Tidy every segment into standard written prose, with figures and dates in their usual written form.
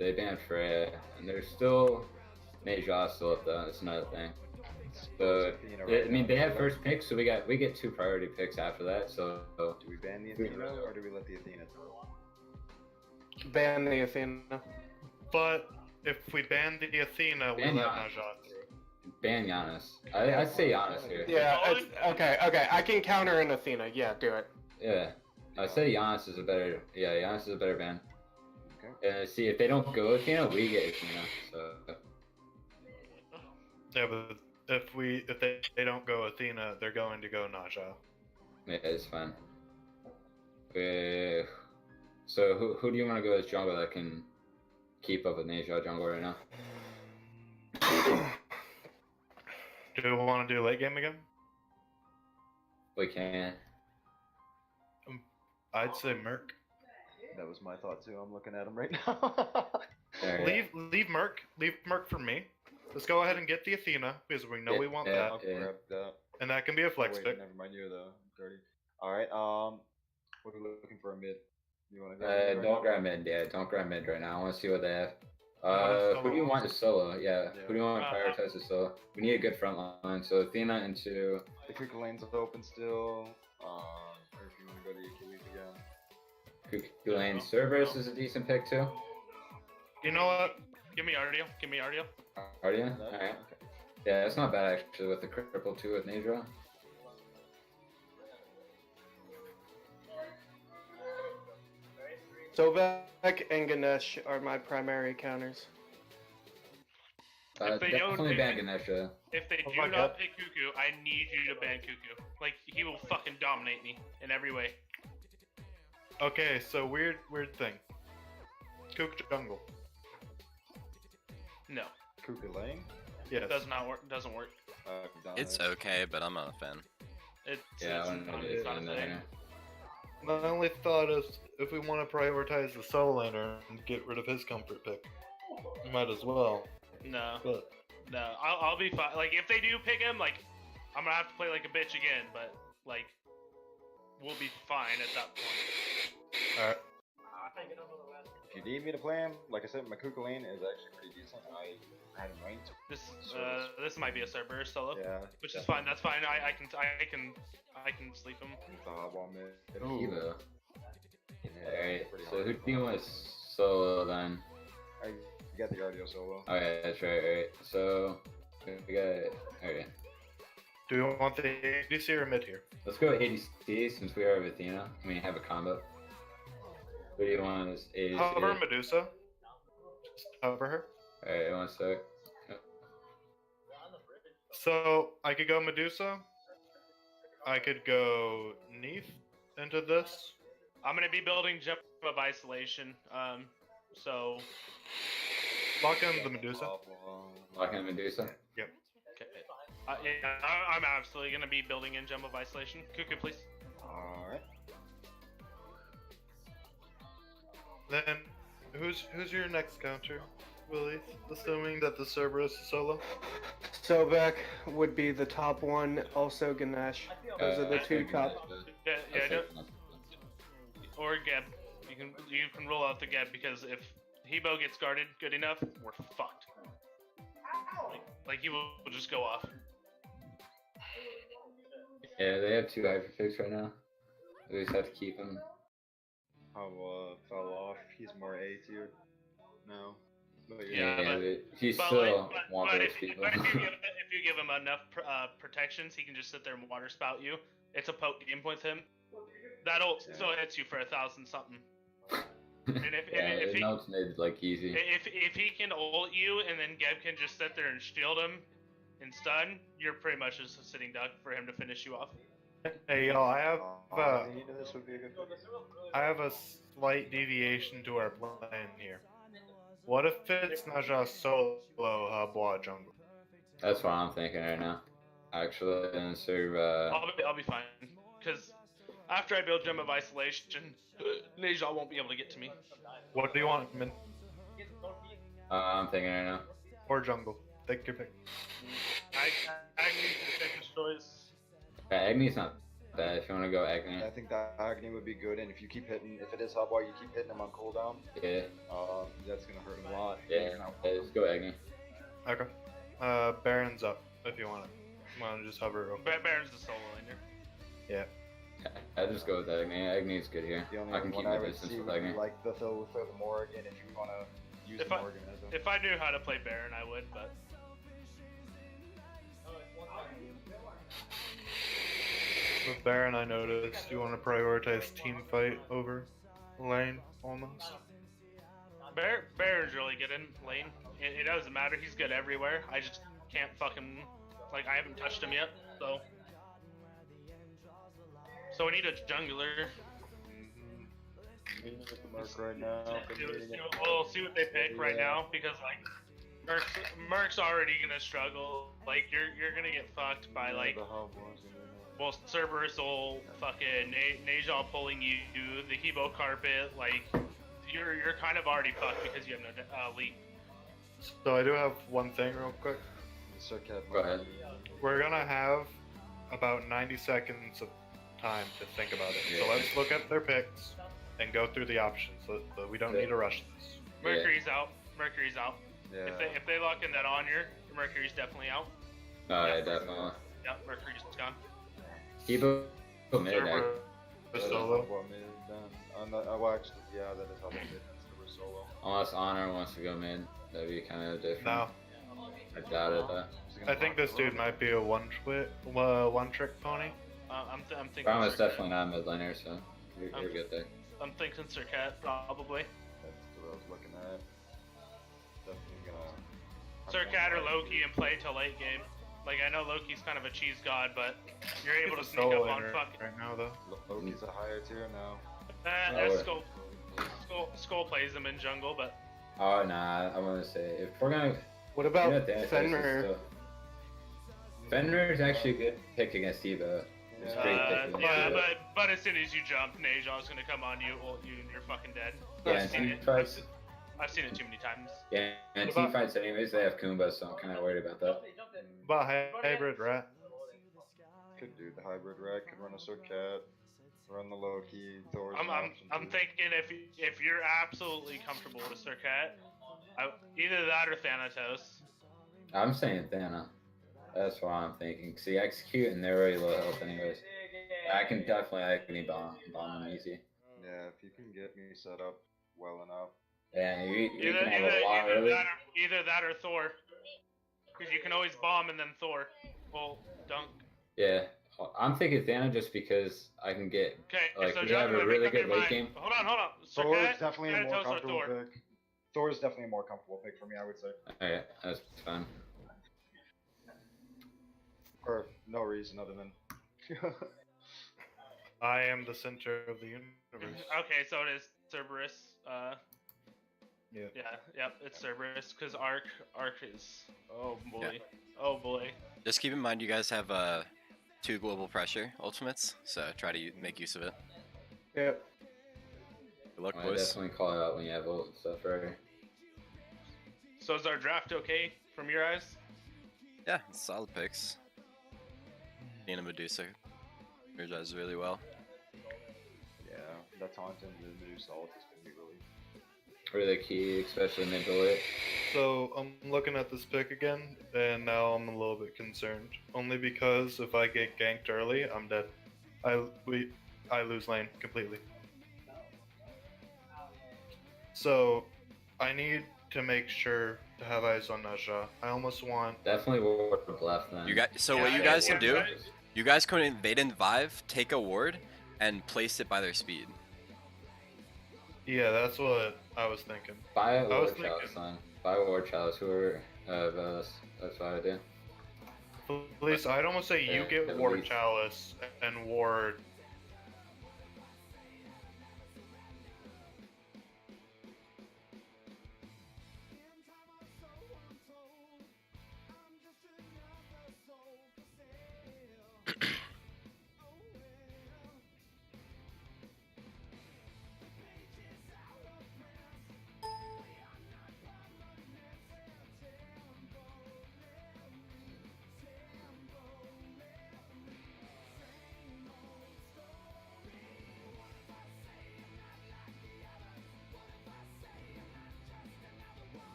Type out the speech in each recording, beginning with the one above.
They banned Freya, and there's still Neja still up though. That's another thing. So I mean, they have first pick, so we get 2 priority picks after that. So do we ban the Athena or do we let the Athena through? Ban the Athena. But if we ban the Athena, we Ban let Giannis. Naja through. Ban Giannis. I'd say Giannis here. Yeah, okay. I can counter an Athena. Yeah, do it. Yeah, I'd say Giannis is a better. Yeah, Giannis is a better ban. Okay. See, if they don't go Athena, we get Athena. So. Yeah, but if they don't go Athena, they're going to go Naja. Yeah, it's fine. So who do you want to go as jungle that can keep up with Neja jungle right now? Do we want to do late game again? We can. I'd say Merc. That was my thought too. I'm looking at him right now. Right. Leave Merc for me. Let's go ahead and get the Athena because we know we want that. I'll grab that. And that can be a flex Wait, pick. never mind, you're the dirty. Alright, what are we looking for a mid? You wanna go Don't grab mid, don't grab mid right now. I want to see what they have. Who do you want to solo? Yeah, who do you want to prioritize to solo? We need a good front line, so Athena into... The Kuka lane's open still, or if you want to go to the Achilles again. Kuka lane. Cerberus is a decent pick too. You know what? Give me Ardio. Ardia? Alright. Okay. Yeah, it's not bad actually with the cripple too with Neja. Sovek and Ganesh are my primary counters. Definitely ban Ganesha. If they do not pick Cuckoo, I need you to ban Cuckoo. Like, he will fucking dominate me in every way. Okay, so weird thing. Kook jungle. No. Kuka lane? Yes. Doesn't work. It's okay, but I'm not a fan. It's not a thing. My only thought is if we want to prioritize the solo laner and get rid of his comfort pick, we might as well. No. But No, I'll be fine. Like, if they do pick him, like, I'm gonna have to play like a bitch again, but, like, we'll be fine at that point. alright. If you need me to play him, like I said, my Kuka lane is actually pretty decent. I had him ranked. This might be a Cerberus solo. Yeah. Which is fine. That's fine. I can sleep him. It's a hot ball mid. Evo. Alright, so who do you want to solo then? I got the Ardio solo. Okay, that's right, alright. So, we got... Okay. Do we want the ADC or mid here? Let's go ADC since we are with Athena. I mean, have a combo. Who do you want as ADC? Hover Medusa. Just hover her. Alright, 1 sec. So, I could go Medusa. I could go Neath into this. I'm gonna be building Jump of Isolation. So Lock in the Medusa. Lock in Medusa? Yep. okay. I'm absolutely gonna be building in Gem of Isolation. Cuckoo, please. Alright. Then, who's your next counter, Willie? Assuming that the Cerberus is solo. Sovek would be the top one, also Ganesh. Those are the two top. Or Geb. You can roll out the Geb because if Hebo gets guarded good enough, we're fucked. Like he will just go off. Yeah, they have 2 hyper picks right now. We just have to keep him. Fell off. He's more A tier now. But he's but still one of those people. But if you give him enough protections, he can just sit there and water spout you. It's a poke game with him. That ult still hits you for 1,000 something. And if he melts mid like easy. If he can ult you and then Geb can just sit there and shield him and stun, you're pretty much just a sitting duck for him to finish you off. Hey y'all, I this would be a good have a slight deviation to our plan here. What if it's Naja solo Habwa jungle? That's what I'm thinking right now. Actually, and serve. I'll be fine because after I build Gem of Isolation, Neja won't be able to get to me. What do you want, Min? I'm thinking right now. Or jungle? Take your pick. Agni's the safest choice. Agni's not bad if you want to go Agni. I think that Agni would be good, and if you keep hitting, if it is hot ball, you keep hitting him on cooldown. Yeah. That's gonna hurt him a Okay. Baron's up if you want it. Want to just hover real quick. Baron's the solo laner. Yeah. I just go with Agni. Agni's good here. The only I can one keep I my would distance see with would be Agni. like the Morrigan if you want to use If the I- Morrigan as a... If I knew how to play Baron, I would, but With Baron, I noticed you want to prioritize team fight over lane almost. Baron's really good in lane. It doesn't matter. He's good everywhere. I just can't fucking like I haven't touched him yet. So we need a jungler. Meeting with the Merc right now. We'll see what they pick right now because like Merc's already gonna struggle. Like you're gonna get fucked by like. Well, Cerberus will fucking Najal pulling you, the Hebo carpet, like you're kind of already fucked because you have no lead. So I do have one thing real quick. Go ahead. We're gonna have about 90 seconds of time to think about it. So Yeah. let's look at their picks and go through the options. So we don't need to rush this. Mercury's out. Mercury's out. Yeah. If they lock in that Onir, Mercury's definitely out. Oh, yeah, definitely. Yep, Mercury's gone. Hebo mid, Cerberus solo. Well, mid, then. Well, actually, yeah, that is how they did. That's the solo. unless Honor wants to go mid, that'd be kind of different. No, I doubt it though. I think this dude might be a one-trick pony. I'm thinking. Brahma's Circat. definitely not a mid laner, so you're good there. I'm thinking Circat probably. That's what I was looking at. Definitely gonna. Circat or Loki and play till late game. Like I know Loki's kind of a cheese god, but you're able to He's a sneak solo up on laner fucking. right now though. Loki's a higher tier now. Skull plays him in jungle, but Oh nah, I want to say if we're gonna. What about you know, Thanatos is Fenrir? still- Fenrir is actually a good pick against Evo. It's a great pick against yeah, Evo. but as soon as you jump, Najal's gonna come on you, ult you, and you're fucking dead. Yeah, I've and seen team it. fights. I've seen it too many times. Yeah, and What team about- fights anyways, they have Kumba, so I'm kind of worried about that. About hybrid rat. Could do the hybrid rat. Could run a Circat. Run the Loki. Thor's an I'm option too. thinking if you're absolutely comfortable with Circat, either that or Thanatos. I'm saying Thana. That's what I'm thinking. See, execute and they're already low health anyways. I can definitely bomb them easy. Yeah, if you can get me set up well enough. Yeah, you Either, can have a lot either, early. either that or Thor. Because you can always bomb and then Thor. Well, dunk. Yeah, I'm thinking Thana just because I can get Okay, like so we have a gentlemen, really make up good your late mind. game. Hold on. Thor's Circat, definitely a more Thanatos, or comfortable Thor. pick. Thor's definitely a more comfortable pick for me, I would say. Okay, that's fine. For no reason other than. I am the center of the universe. Okay, so it is Cerberus. Yeah. Yep, it's Cerberus because Arc is. Oh boy. Yeah. Oh boy. Just keep in mind you guys have 2 global pressure ultimates, so try to make use of it. Yep. Good luck, I boys. definitely call it out when you have ult and stuff right. So is our draft okay from your eyes? Yeah, solid picks. Nina Medusa does really well. Yeah, that taunt and the new salt is gonna be really. Really key, especially mid to late. So I'm looking at this pick again, and now I'm a little bit concerned. Only because if I get ganked early, I'm dead. I lose lane completely. So I need to make sure to have eyes on Naja. I almost want. Definitely ward left then. You got so what Yeah, you guys yeah, can do? right. You guys can invade and Vive, take a ward, and place it by their speed. Yeah, that's what I was thinking. Buy a I was ward chalice, thinking- son. Buy a ward chalice, whoever that's what I do. At least I'd almost say you Yeah, get at ward least. chalice and ward.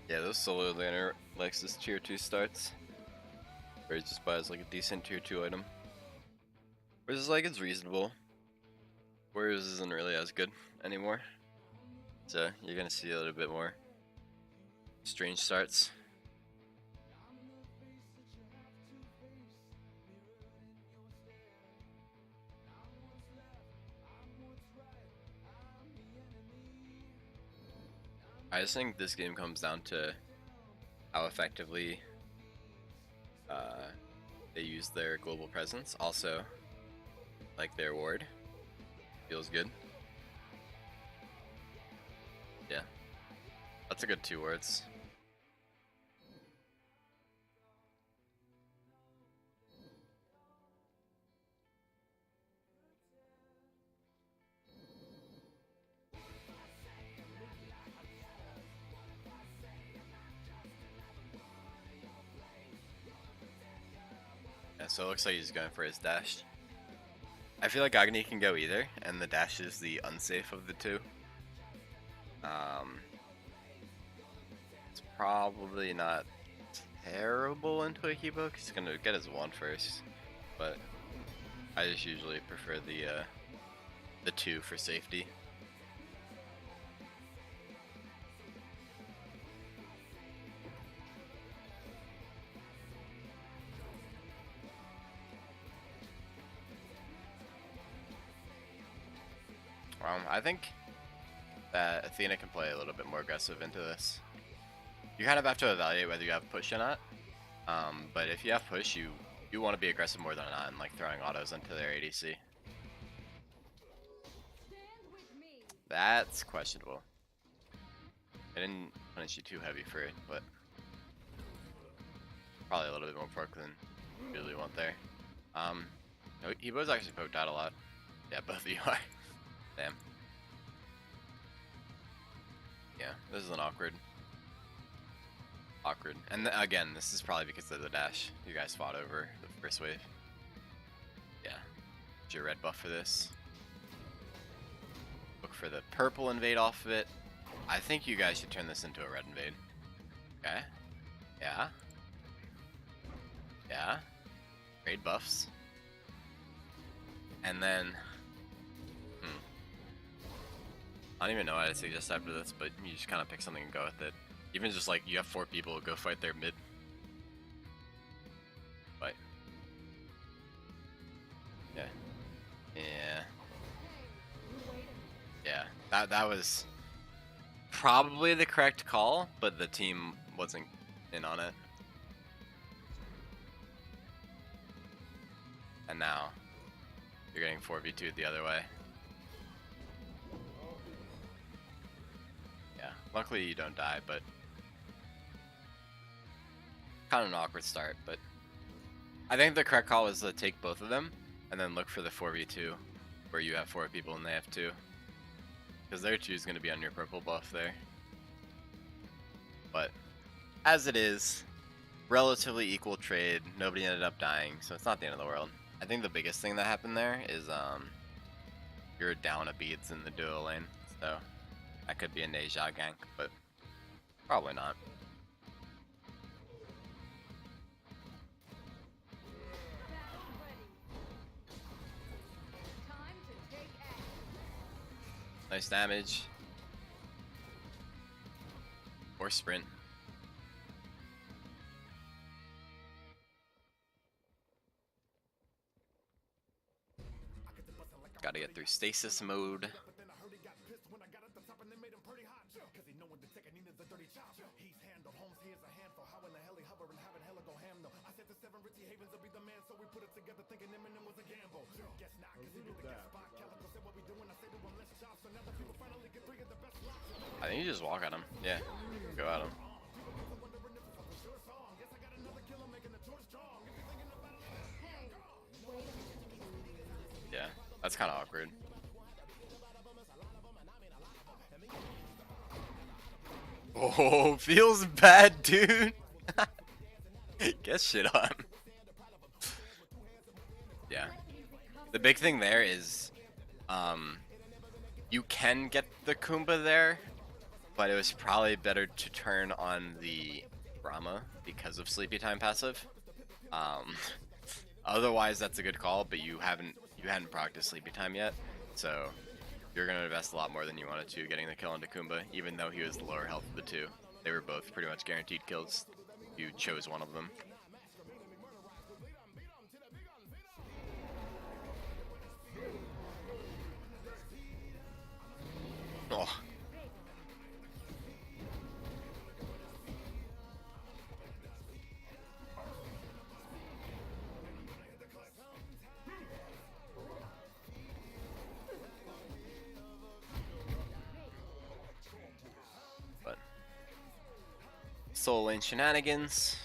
Yeah, those solo laner Lexus tier 2 starts. Where he just buys like a decent tier 2 item. Whereas like it's reasonable. Whereas isn't really as good anymore. So you're gonna see a little bit more strange starts. I just think this game comes down to how effectively they use their global presence. Also, like their ward feels good. Yeah, that's a good 2 words. Yeah, so it looks like he's going for his dash. I feel like Agni can go either, and the dash is the unsafe of the 2. It's probably not terrible into a Hebo, 'cause he's gonna get his 1 first, but I just usually prefer the 2 for safety. I think that Athena can play a little bit more aggressive into this. You kind of have to evaluate whether you have push or not. But if you have push, you want to be aggressive more than not and like throwing autos into their ADC. That's questionable. I didn't punish you too heavy for it, but probably a little bit more pork than you really want there. No, Hebo's actually poked out a lot. Yeah, both of you are. Damn. Yeah, this is an awkward. And again, this is probably because of the dash you guys fought over the first wave. Yeah. Get your red buff for this. Look for the purple invade off of it. I think you guys should turn this into a red invade. Okay. Yeah. Yeah. Trade buffs. And then I don't even know how to suggest after this, but you just kind of pick something and go with it. Even just like you have 4 people, go fight their mid. But yeah, that was probably the correct call, but the team wasn't in on it. And now you're getting 4v2 the other way. Yeah, luckily you don't die, but kind of an awkward start. But I think the correct call is to take both of them and then look for the 4v2 where you have 4 people and they have 2, because their 2 is going to be on your purple buff there. But as it is, relatively equal trade. Nobody ended up dying, so it's not the end of the world. I think the biggest thing that happened there is you're down a beads in the duo lane, so that could be a Neja gank, but probably not. Nice damage. Or sprint. Gotta get through stasis mode. I think you just walk at him. Yeah, go at him. Yeah, that's kind of awkward. Oh, feels bad, dude. Get shit on. Yeah. The big thing there is, You can get the Kumba there, but it was probably better to turn on the Brahma because of Sleepy Time passive. Otherwise, that's a good call, but you hadn't practiced Sleepy Time yet, so you're gonna invest a lot more than you wanted to getting the kill on Kumba, even though he was the lower health of the two. They were both pretty much guaranteed kills. You chose one of them. Oh. But Soul Lane shenanigans.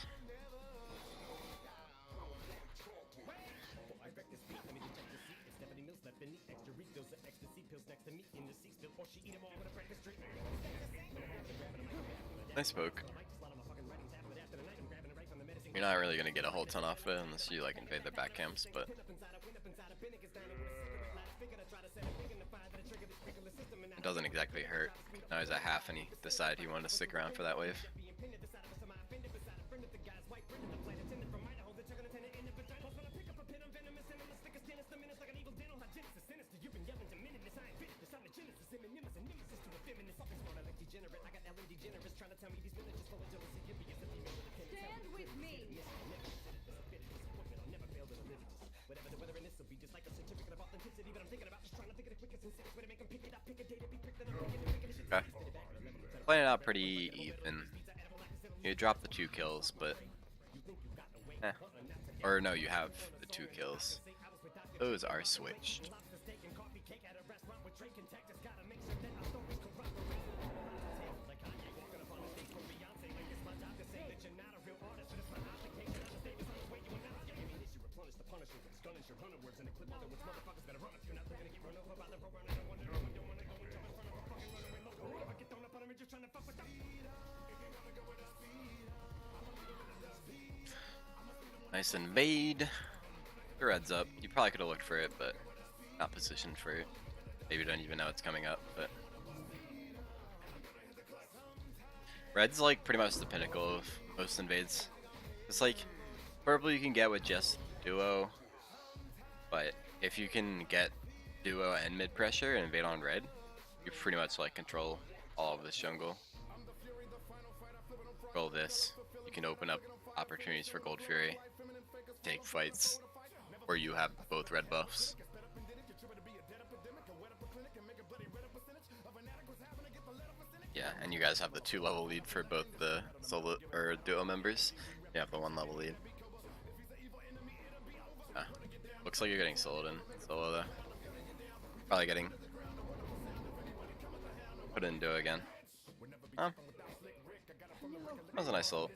Nice poke. You're not really gonna get a whole ton off of it unless you like invade their back camps, but it doesn't exactly hurt. Now he's at half and he decided he wanted to stick around for that wave. Stand with me. Okay. Playing it out pretty even. You drop the 2 kills, but or no, you have the 2 kills. Those are switched. Nice invade. The red's up. You probably could have looked for it, but not positioned for it. Maybe don't even know it's coming up, but red's like pretty much the pinnacle of most invades. It's like purple you can get with just duo, but if you can get duo and mid pressure and invade on red, you pretty much like control all of this jungle. Control this. You can open up opportunities for Gold Fury, take fights where you have both red buffs. Yeah, and you guys have the 2-level lead for both the solo or duo members. You have the 1-level lead. Looks like you're getting soloed in solo though. Probably getting put in duo again. That was a nice ult.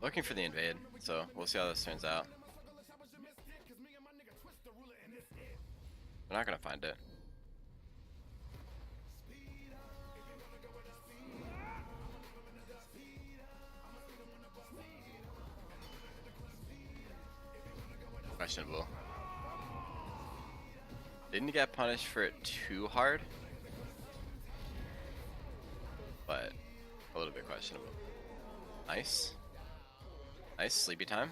Looking for the invade, so we'll see how this turns out. We're not gonna find it. Questionable. Didn't get punished for it too hard, but a little bit questionable. Nice. Nice, Sleepy Time.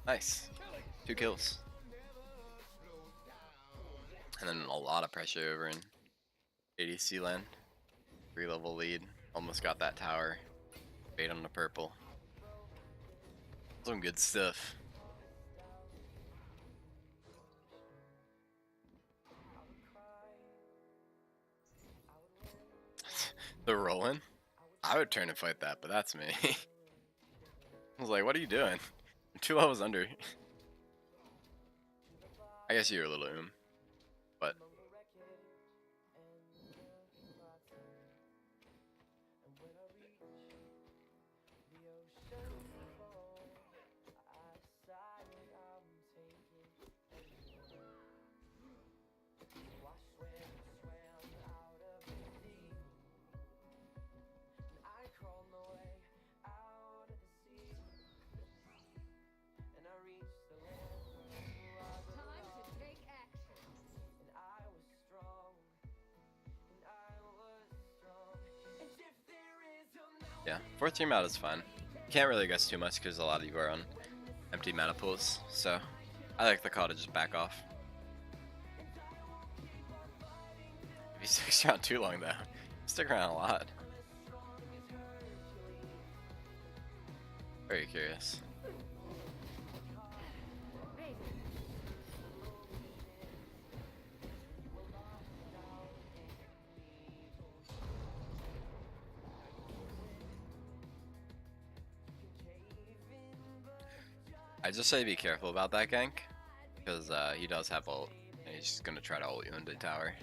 Nice. 2 kills. And then a lot of pressure over in ADC land. 3-level lead. Almost got that tower. Bait on the purple. Some good stuff. The rolling? I would turn and fight that, but that's me. I was like, what are you doing? You're 2 levels under. I guess you're a little but Yeah, 4-3 mana is fine. Can't really guess too much because a lot of you are on empty mana pools, so I like the call to just back off. If you stick around too long though, you stick around a lot. Very curious. I just say be careful about that gank, because he does have ult, and he's just gonna try to ult you into tower.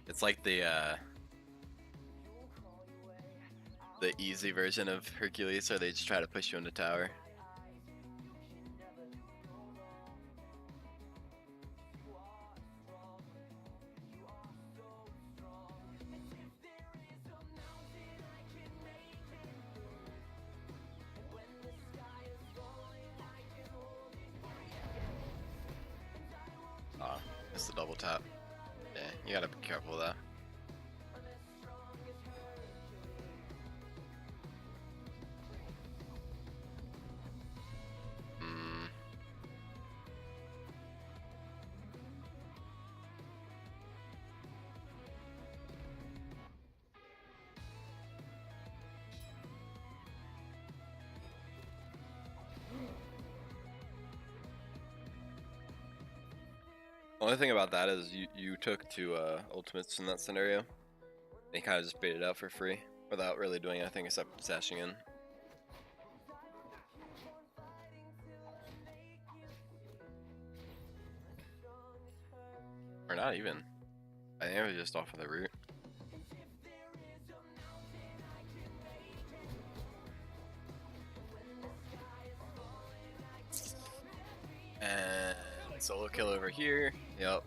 It's like the easy version of Hercules, so they just try to push you into tower. Oh, it's the double tap. Yeah, you gotta be careful with that. Only thing about that is you took 2 ultimates in that scenario. And you kind of just baited out for free without really doing anything except sashing in. Or not even. I think it was just off of the root. And solo kill over here. Yep.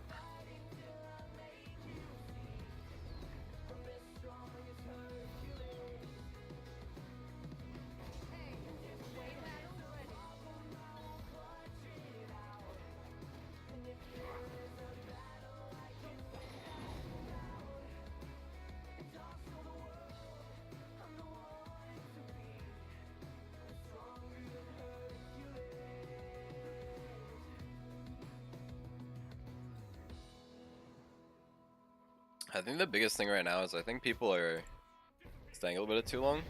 I think the biggest thing right now is I think people are staying a little bit too long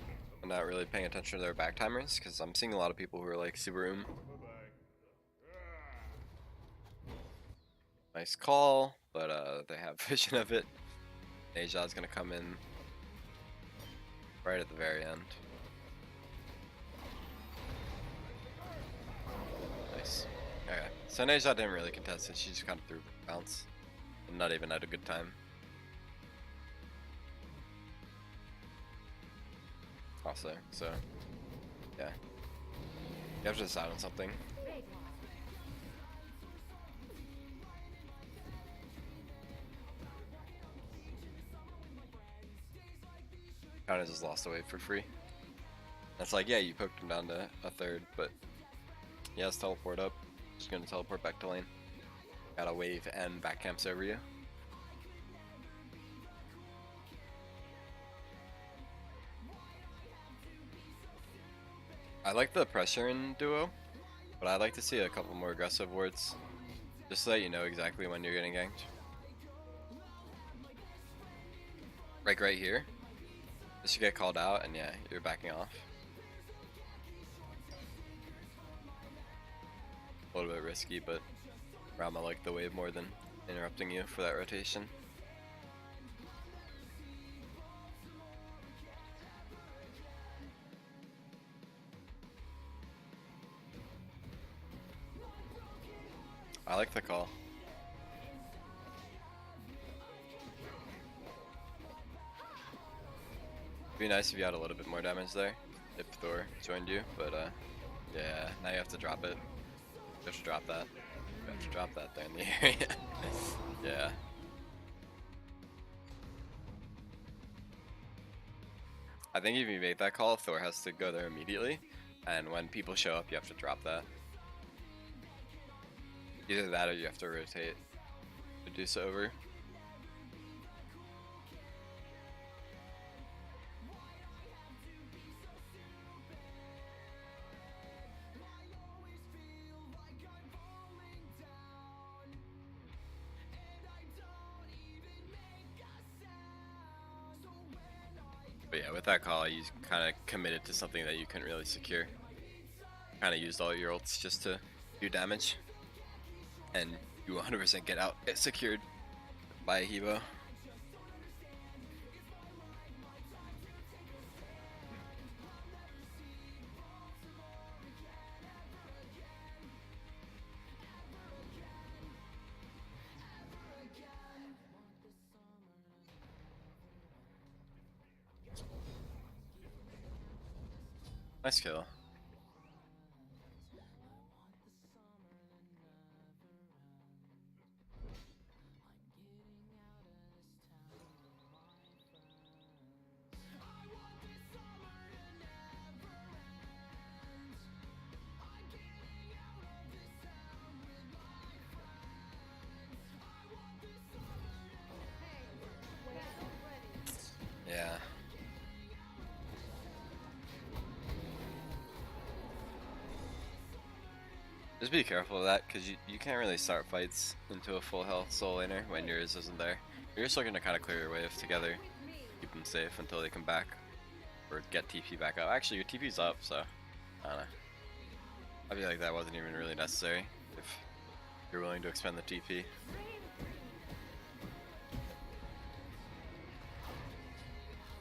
and not really paying attention to their back timers, because I'm seeing a lot of people who are like super nice call, but they have vision of it. Neja's gonna come in right at the very end. Nice. Okay, so Neja didn't really contest it, she just kind of threw bounce. And not even at a good time. Also, so yeah, you have to decide on something. Kind of just lost the wave for free. That's like, yeah, you poked him down to a third, but he has teleport up. Just gonna teleport back to lane. Got a wave and back camps over you. I like the pressure in duo, but I'd like to see a couple more aggressive wards, just so that you know exactly when you're getting ganked. Like right here, this should get called out, and yeah, you're backing off. A little bit risky, but Rama liked the wave more than interrupting you for that rotation. I like the call. It'd be nice if you had a little bit more damage there, if Thor joined you, but yeah, now you have to drop it. You have to drop that. You have to drop that there in the area. Yeah. I think if you make that call, Thor has to go there immediately, and when people show up, you have to drop that. Either that or you have to rotate Medusa over. with that call, you kind of committed to something that you couldn't really secure. Kind of used all your ults just to do damage, and you 100% get secured by a Hebo. Nice kill. Yeah. Just be careful of that, because you can't really start fights into a full health soul laner when yours isn't there. You're just looking to kind of clear your wave together, keep them safe until they come back, or get TP back up. Actually, your TP's up, so I don't know. I feel like that wasn't even really necessary if you're willing to expend the TP.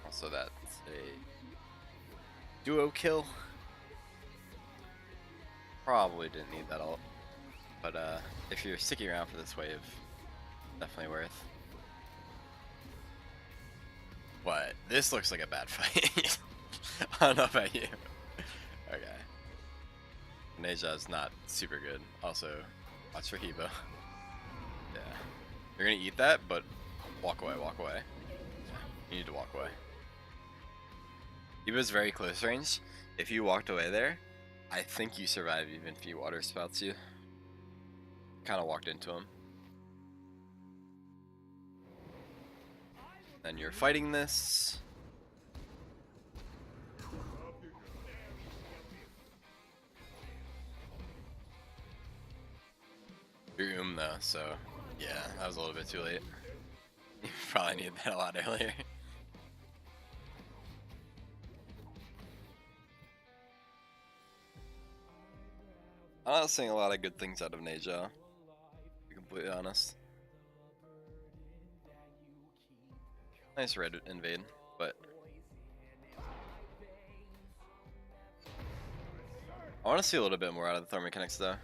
Also, that's a duo kill. Probably didn't need that ult, but if you're sticking around for this wave, definitely worth. What? This looks like a bad fight. I don't know about you. Okay. Neja is not super good. Also, watch for Hebo. Yeah. You're gonna eat that, but walk away, walk away. Yeah. You need to walk away. Hebo's very close range. If you walked away there, I think you survive even if he water spouts you. Kind of walked into him. Then you're fighting this. You're though, so yeah, that was a little bit too late. You probably needed that a lot earlier. I'm not seeing a lot of good things out of Neja, to be completely honest. Nice red invade, but I want to see a little bit more out of the Thorn mechanics though.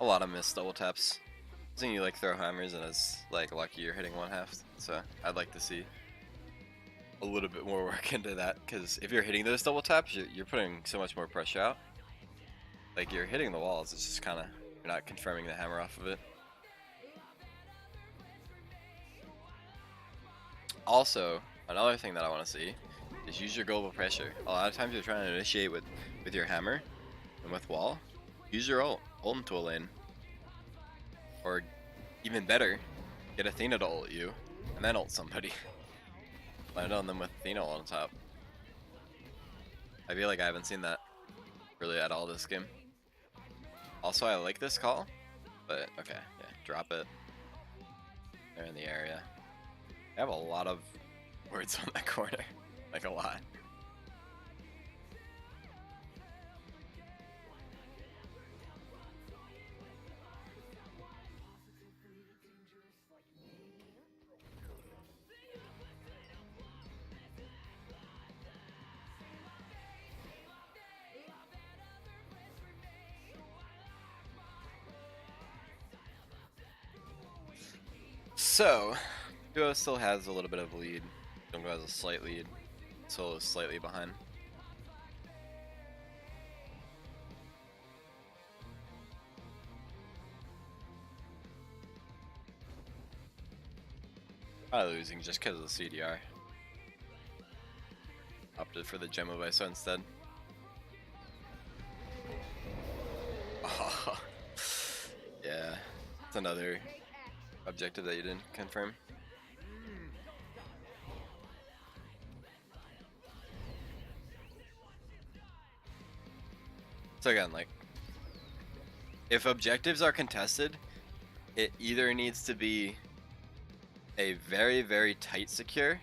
A lot of missed double taps. I think you like throw hammers and it's like lucky you're hitting one half, so I'd like to see a little bit more work into that, because if you're hitting those double taps, you're putting so much more pressure out. Like, you're hitting the walls, it's just kind of, you're not confirming the hammer off of it. Also, another thing that I want to see is use your global pressure. A lot of times you're trying to initiate with your hammer and with wall. Use your ult into a lane. Or even better, get Athena to ult you and then ult somebody. Land on them with Athena on top. I feel like I haven't seen that really at all this game. Also, I like this call, but okay, yeah, drop it. They're in the area. I have a lot of words on that corner, like a lot. So, Duo still has a little bit of a lead. Jungle has a slight lead. Solo is slightly behind. Probably losing just because of the CDR. Opted for the Gem of Iso instead. Oh, yeah, it's another objective that you didn't confirm. So again, like, if objectives are contested, it either needs to be a very, very tight secure,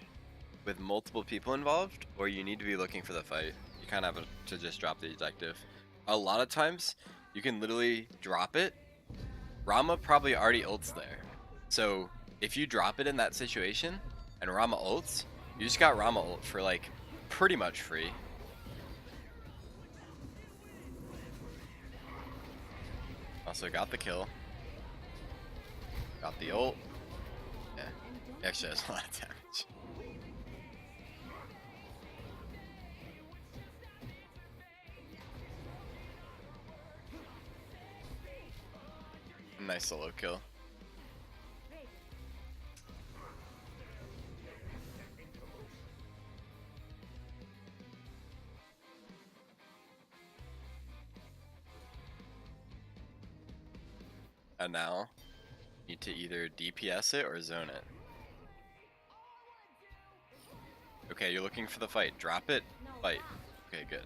with multiple people involved, or you need to be looking for the fight. You kind of have to just drop the objective. A lot of times, you can literally drop it. Rama probably already ults there. So if you drop it in that situation and Rama ults, you just got Rama ult for like pretty much free. Also got the kill. Got the ult. Yeah, he actually has a lot of damage. Nice solo kill. And now, you need to either DPS it or zone it. Okay, you're looking for the fight. Drop it, fight. Okay, good.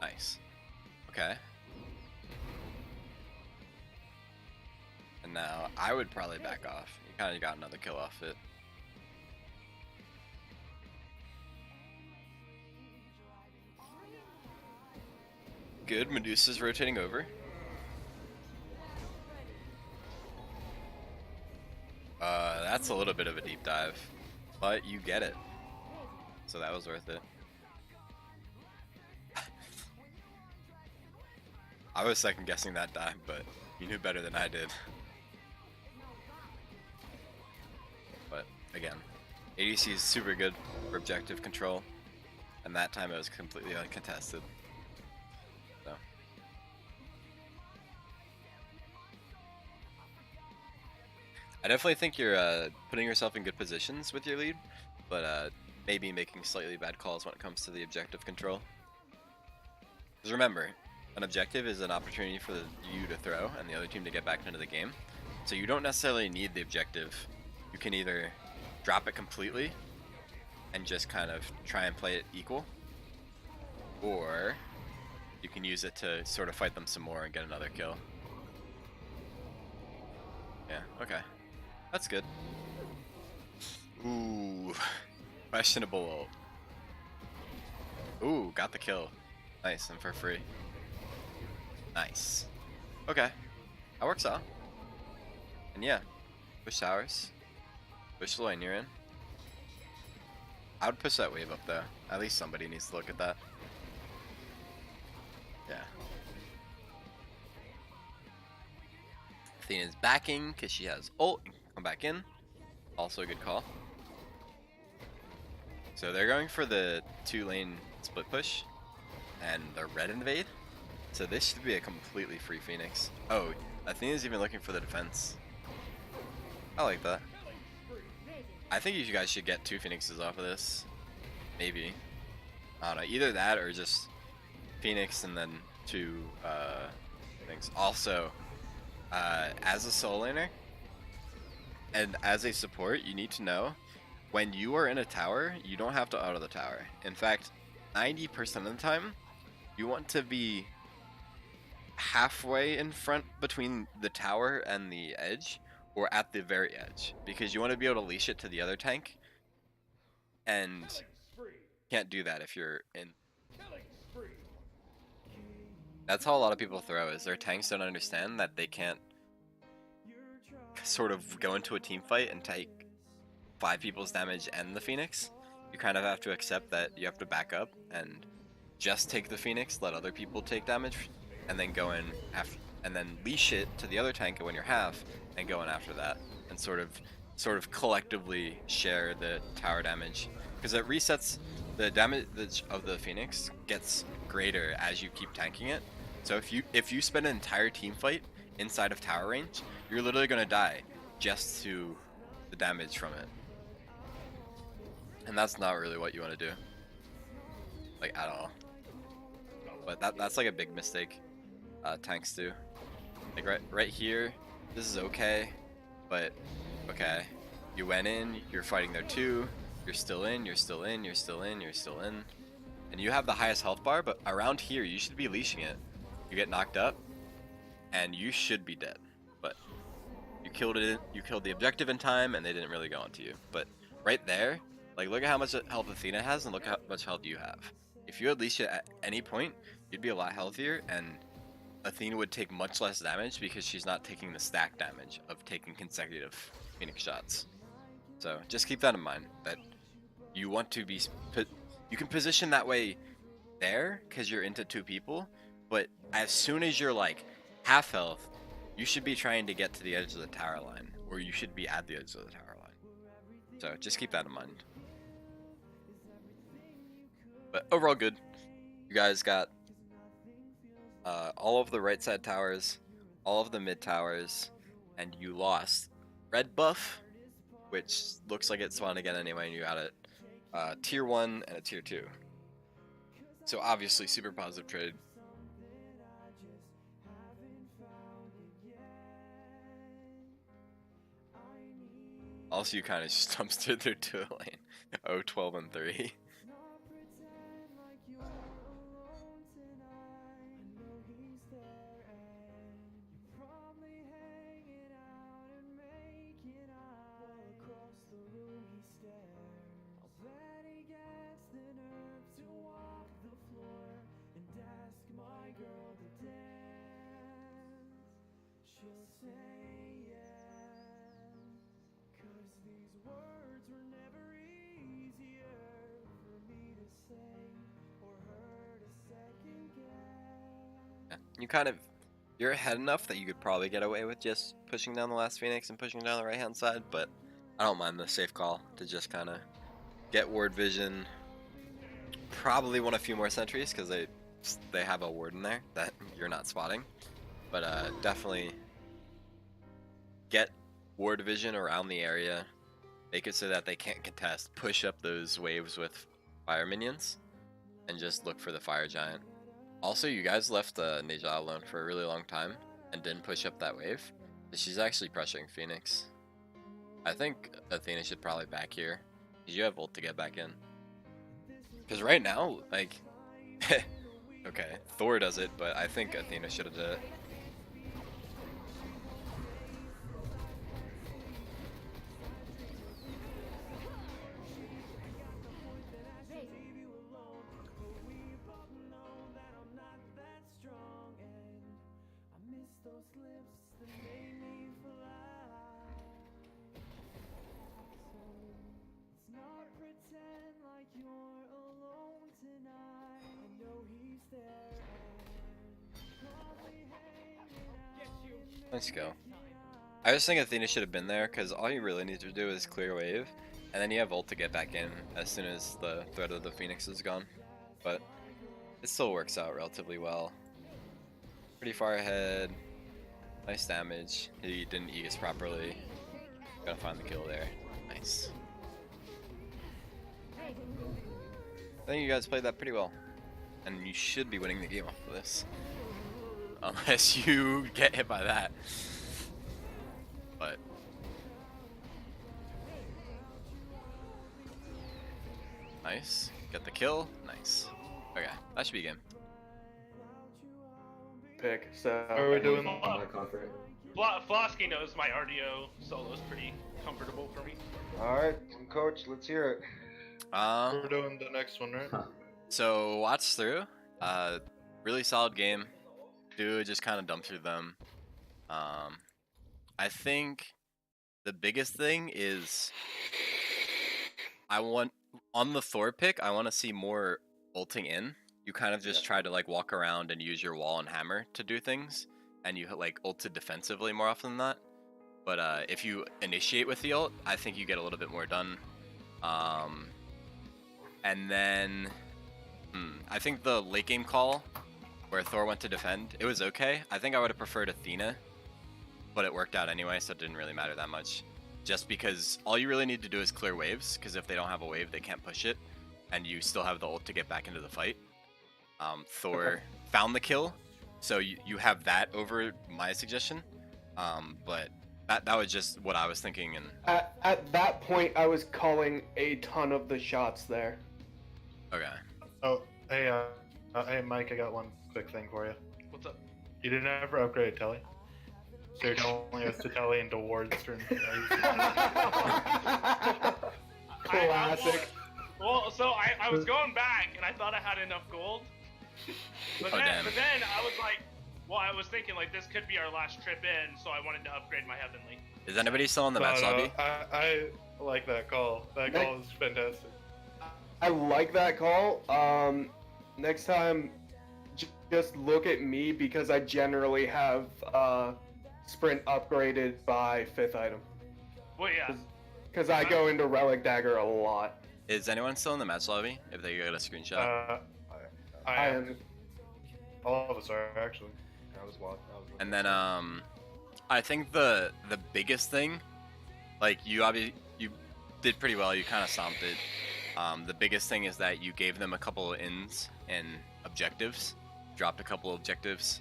Nice. Okay. And now, I would probably back off. You kind of got another kill off it. Good, Medusa's rotating over. That's a little bit of a deep dive, but you get it. So that was worth it. I was second guessing that dive, but you knew better than I did. But again, ADC is super good for objective control, and that time it was completely uncontested. So. I definitely think you're putting yourself in good positions with your lead, but maybe making slightly bad calls when it comes to the objective control. Because remember, an objective is an opportunity for you to throw and the other team to get back into the game. So you don't necessarily need the objective. You can either drop it completely and just kind of try and play it equal, or you can use it to sort of fight them some more and get another kill. Yeah, okay. That's good. Ooh, questionable ult. Ooh, got the kill. Nice, and for free. Nice. Okay, that works out. And yeah, push towers. Push the lane you're in. I would push that wave up though. At least somebody needs to look at that. Yeah. Athena's backing because she has ult and can come back in. Also a good call. So they're going for the 2-lane split push and the red invade. So this should be a completely free Phoenix. Oh, Athena's even looking for the defense. I like that. I think you guys should get 2 Phoenixes off of this. Maybe. I don't know. Either that or just Phoenix and then 2 things. Also, as a solo laner and as a support, you need to know when you are in a tower, you don't have to auto the tower. In fact, 90% of the time, you want to be halfway in front between the tower and the edge, or at the very edge, because you want to be able to leash it to the other tank, and can't do that if you're in. That's how a lot of people throw, is their tanks don't understand that they can't sort of go into a team fight and take 5 people's damage and the Phoenix. You kind of have to accept that you have to back up and just take the Phoenix, let other people take damage, and then go in after, and then leash it to the other tank when you're half, and go in after that, and sort of collectively share the tower damage, because it resets the damage of the Phoenix gets greater as you keep tanking it. So if you spend an entire team fight inside of tower range, you're literally gonna die just to the damage from it, and that's not really what you want to do, like, at all. But that's like a big mistake tanks do. Like right here, this is okay, but okay, you went in, you're fighting there too, you're still in, you're still in, you're still in, you're still in, and you have the highest health bar, but around here you should be leashing it. You get knocked up and you should be dead, but you killed it. You killed the objective in time, and they didn't really go onto you. But right there, like look at how much health Athena has, and look how much health you have. If you unleash it at any point, you'd be a lot healthier, and Athena would take much less damage because she's not taking the stack damage of taking consecutive Phoenix shots. So just keep that in mind, that you want to be, you can position that way there because you're into 2 people, but as soon as you're like half health, you should be trying to get to the edge of the tower line, or you should be at the edge of the tower line. So just keep that in mind. But overall good. You guys got all of the right side towers, all of the mid towers, and you lost red buff, which looks like it spawned again anyway, and you got it tier 1 and a tier 2. So obviously super positive trade. Also, you kind of just dumpstered their 2 lane. 0, 12, and 3. You kind of, you're ahead enough that you could probably get away with just pushing down the last Phoenix and pushing down the right hand side, but I don't mind the safe call to just kind of get ward vision. Probably want a few more sentries because they have a ward in there that you're not spotting, but definitely get ward vision around the area, make it so that they can't contest, push up those waves with fire minions, and just look for the fire giant. Also, you guys left Neja alone for a really long time and didn't push up that wave. She's actually pressuring Phoenix. I think Athena should probably back here, because you have ult to get back in. Because right now, like, okay, Thor does it, but I think Athena should have did it. Let's go. I just think Athena should have been there, because all you really need to do is clear wave, and then you have ult to get back in as soon as the threat of the Phoenix is gone. But it still works out relatively well. Pretty far ahead. Nice damage. He didn't Aegis properly. Gotta find the kill there. Nice. I think you guys played that pretty well. And you should be winning the game off of this. Unless you get hit by that. But nice. Get the kill. Nice. Okay, that should be a game. Pick. So How are we doing? Flosky knows my RDO solo is pretty comfortable for me. Alright, coach, let's hear it. We're doing the next one, right? So watch through. Really solid game. Dude just kind of dumped through them. I think the biggest thing is on the Thor pick, I want to see more ulting in. You kind of just try to like walk around and use your wall and hammer to do things, and you like ulted defensively more often than that. But if you initiate with the ult, I think you get a little bit more done. And then I think the late game call where Thor went to defend, it was okay. I think I would have preferred Athena, but it worked out anyway, so it didn't really matter that much. Just because all you really need to do is clear waves, because if they don't have a wave, they can't push it, and you still have the ult to get back into the fight. Thor found the kill, so you have that over my suggestion. But that was just what I was thinking. And at that point, I was calling a ton of the shots there. okay. Oh, hey, hey, Mike, I got one quick thing for you. What's up? You didn't ever upgrade Telly? they're telling us to tally into wards during Classic. Well, so I was going back and I thought I had enough gold, but Oh, then damn. I was like, well, I was thinking like this could be our last trip in, so I wanted to upgrade my heavenly. Is anybody still in the match lobby? I like that call. That call is fantastic. I like that call. Next time, just look at me because I generally have sprint upgraded by 5th item. Well, yeah. Because I go into Relic Dagger a lot. Is anyone still in the match lobby? If they get a screenshot. I am. All of us are actually. I was watching. And then I think the biggest thing, like you did pretty well. You kind of stomped it. The biggest thing is that you gave them a couple of ins and objectives, dropped a couple of objectives.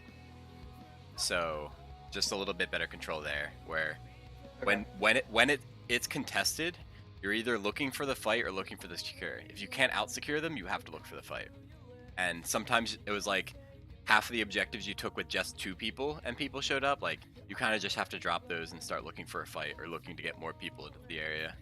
So just a little bit better control there. Where when it's contested, you're either looking for the fight or looking for the secure. If you can't out secure them, you have to look for the fight. And sometimes it was like half of the objectives you took with just 2 people and people showed up. Like you kind of just have to drop those and start looking for a fight or looking to get more people into the area.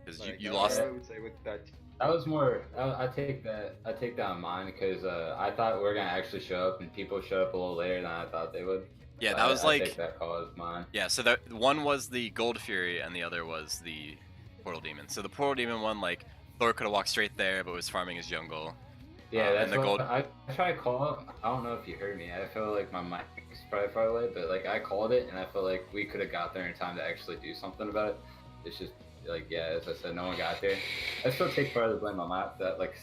Because you lost. I would say with that. That was more. I take that on mine because I thought we were gonna actually show up and people showed up a little later than I thought they would. Yeah, So that was I like. take that call as mine. Yeah, so the one was the Gold Fury and the other was the Portal Demon. So the Portal Demon one, like Thor could have walked straight there, but was farming his jungle. Yeah, that's and the what gold. I tried to call it. I don't know if you heard me. I feel like my mic is probably far away, but like I called it, and I feel like we could have got there in time to actually do something about it. It's just like, yeah, as I said, no one got there. I still take part of the blame on that. That like,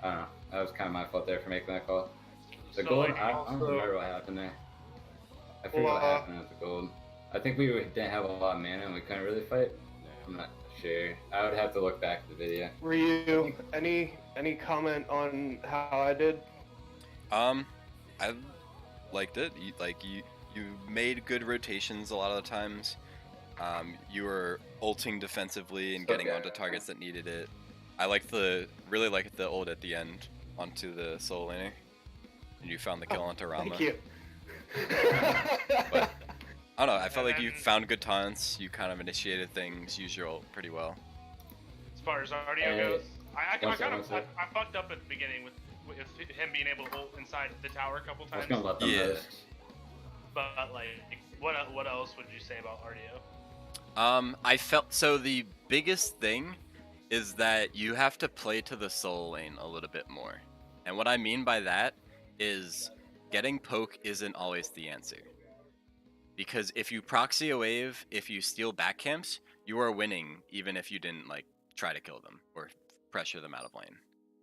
I don't know. That was kind of my fault there for making that call. The So, gold, like, I don't remember what happened there. I forget what happened with the gold. I think we didn't have a lot of mana and we couldn't really fight. I'm not sure. I would have to look back at the video. Ryu, any comment on how I did? I liked it. You made good rotations a lot of the times. You were ulting defensively and getting onto targets that needed it. I really liked the ult at the end onto the solo laner. And you found the kill onto Rama. Thank you. But I don't know, I felt like you found good taunts, you kind of initiated things, used your ult pretty well. As far as RDO goes, I one sec. fucked up at the beginning with him being able to ult inside the tower a couple I was times. gonna let them Yeah. rest. But like, what else would you say about RDO? I felt so the biggest thing is that you have to play to the soul lane a little bit more. And what I mean by that is getting poke isn't always the answer. Because if you proxy a wave, if you steal back camps, you are winning even if you didn't like try to kill them or pressure them out of lane.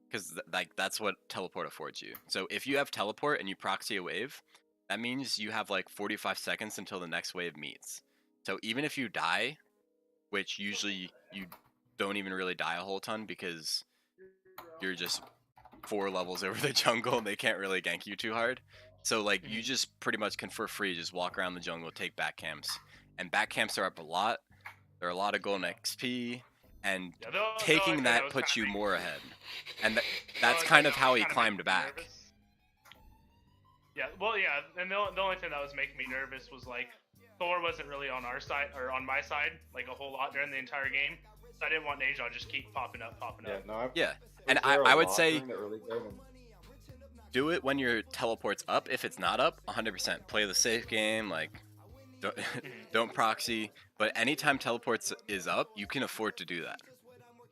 Because that's what teleport affords you. So if you have teleport and you proxy a wave, that means you have like 45 seconds until the next wave meets. So even if you die, which usually you don't even really die a whole ton because you're just 4 levels over the jungle and they can't really gank you too hard. So like you just pretty much can for free just walk around the jungle, take back camps. And back camps are up a lot. There are a lot of golden XP and taking that puts you more ahead. And that's kind of how he climbed back. Nervous. Yeah, well, yeah, and the only thing that was making me nervous was like Thor wasn't really on our side or on my side like a whole lot during the entire game. So I didn't want Neja just keep popping up. Yeah, and I would say do it when your teleport's up. If it's not up, 100%. Play the safe game, like don't proxy. But anytime teleports is up, you can afford to do that.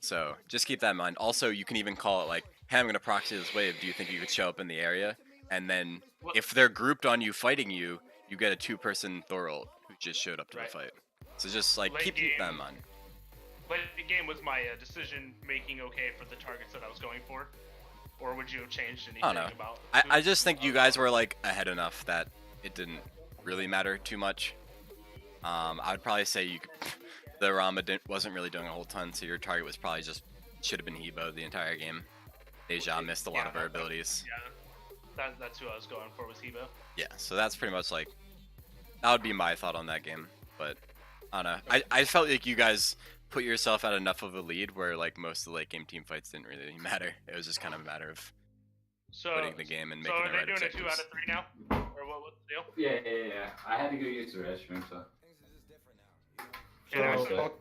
So just keep that in mind. Also, you can even call it like, hey, I'm going to proxy this wave. Do you think you could show up in the area? And then if they're grouped on you fighting you, you get a 2-person Thor ult who just showed up to the fight. So just like keep that in mind. Late game was my decision making okay for the targets that I was going for, or would you have changed anything I don't know. about? I just think you guys were like ahead enough that it didn't really matter too much. I would probably say the Rama wasn't really doing a whole ton, so your target was probably just should have been Hebo the entire game. Deja missed a lot of her abilities. Yeah, that's who I was going for was Hebo. Yeah, so that's pretty much like that would be my thought on that game. But I don't know. I felt like you guys put yourself at enough of a lead where like most of the late game team fights didn't really matter. It was just kind of a matter of winning the game and making the right objectives. So are they doing a 2 out of 3 now? Or what was the deal? Yeah. I had to go use the restroom, so. Yeah, So, so-